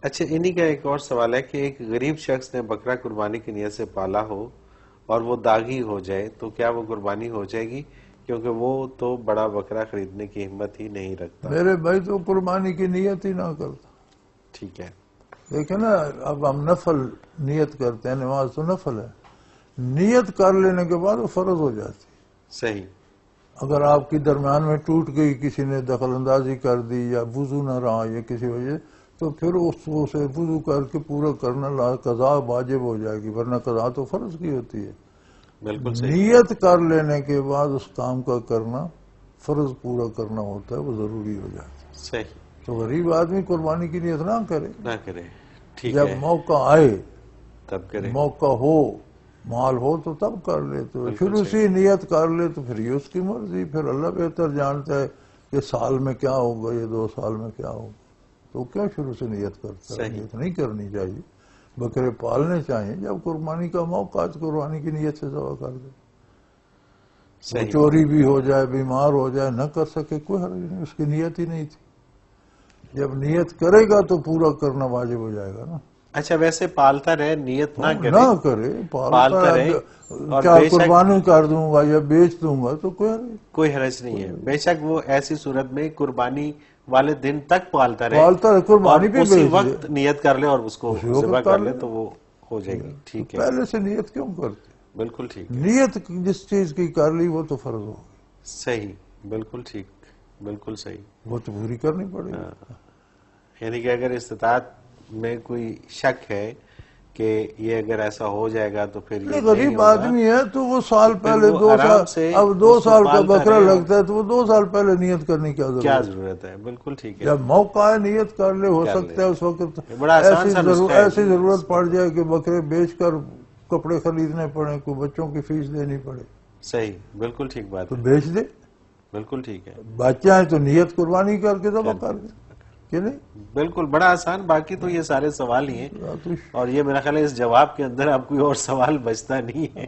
اچھا، انہی کا ایک اور سوال ہے کہ ایک غریب شخص نے بکرا قربانی کی نیت سے پالا ہو اور وہ داغی ہو جائے تو کیا وہ قربانی ہو جائے گی؟ کیونکہ وہ تو بڑا بکرا خریدنے کی ہمت ہی نہیں رکھتا۔ میرے بھائی تو قربانی کی نیت ہی نہ کرتا۔ ٹھیک ہے۔ دیکھیں نا، اب ہم نفل نیت کرتے ہیں، نماز تو نفل ہے، نیت کر لینے کے بعد وہ فرض ہو جاتی۔ صحیح۔ اگر آپ کی درمیان میں ٹوٹ گئی، کسی نے دخل اندازی کر دی یا وضو نہ رہا یا کسی وجہ، تو پھر اس سے وضو کر کے پورا کرنا قضا واجب ہو جائے گی، ورنہ قضا تو فرض کی ہوتی ہے۔ بالکل صحیح۔ نیت کر لینے کے بعد اس کام کا کرنا، فرض پورا کرنا ہوتا ہے، وہ ضروری ہو جاتا ہے۔ صحیح۔ تو غریب آدمی قربانی کی نیت نہ کرے، نہ کرے، ٹھیک جب ہے، موقع آئے، تب کرے۔ موقع ہو، مال ہو تو تب کر لے، تو بالکل پھر اسی نیت کر لے تو پھر یہ اس کی مرضی، پھر اللہ بہتر جانتا ہے کہ سال میں کیا ہوگا یا 2 سال میں کیا ہوگا، تو کیا شروع سے نیت کرتا ہے؟ صحیح۔ نیت نہیں کرنی چاہیے، بکرے پالنے چاہیے، جب قربانی کا موقع آج قربانی کی نیت سے ذبح کر دے۔ وہ صحیح۔ چوری بھی ہو جائے، بیمار ہو جائے، نہ کر سکے، کوئی حرج نہیں، اس کی نیت ہی نہیں تھی۔ جب نیت کرے گا تو پورا کرنا واجب ہو جائے گا نا۔ اچھا، ویسے پالتا رہے، نیت نہ کرے، نہ کرے، پالتا رہے، اور کیا بے شک قربانی کر دوں گا یا بیچ دوں گا تو کوئی حرج نہیں۔ کوئی حرج نہیں ہے، بے شک وہ ایسی صورت میں قربانی والے دن تک پالتا رہے، پالتا رہے، قربانی بھی اور اسی بیچ دے، وقت نیت کر لے اور اس کو اسی وقت ذبح کر کر لے، لے تو وہ ہو جائے گی۔ ٹھیک ہے، پہلے سے نیت کیوں کرتے؟ بالکل ٹھیک ہے، نیت جس چیز کی کر لی وہ تو فرض ہو گئی، صحیح، بالکل ٹھیک، بالکل صحیح۔ وہ تو پوری کرنی پڑے گی۔ یعنی کہ اگر استطاعت میں کوئی شک ہے کہ یہ اگر ایسا ہو جائے گا تو پھر یہ نہیں غریب ہوگا، آدمی ہے تو وہ سال پھر پہلے وہ 2 آرام سال، سے اب 2 اس کو سال کا پالتا بکرا رہے اور لگتا ہے تو وہ 2 سال پہلے نیت کرنے کی کیا ضرورت ہے؟ ضرورت ہے، بالکل ٹھیک ہے، جب موقع ہے نیت کر لے، ہو کر سکتا لے۔ ہے اس وقت یہ بڑا آسان سا نسخہ ہے ایسی جی، ضرورت پڑ جائے کہ بکرے بیچ کر کپڑے خریدنے پڑیں، کوئی بچوں کی فیس دینی پڑے صحیح، بالکل ٹھیک بات تو ہے، بیچ دے۔ بالکل ٹھیک ہے، بچہ ہے تو نیت قربانی کر کے ذبح کر دے، کہ نہیں؟ بالکل بڑا آسان۔ باقی تو یہ سارے سوال ہی ہیں، آتش اور یہ میرا خیال ہے اس جواب کے اندر اب کوئی اور سوال بچتا نہیں ہے۔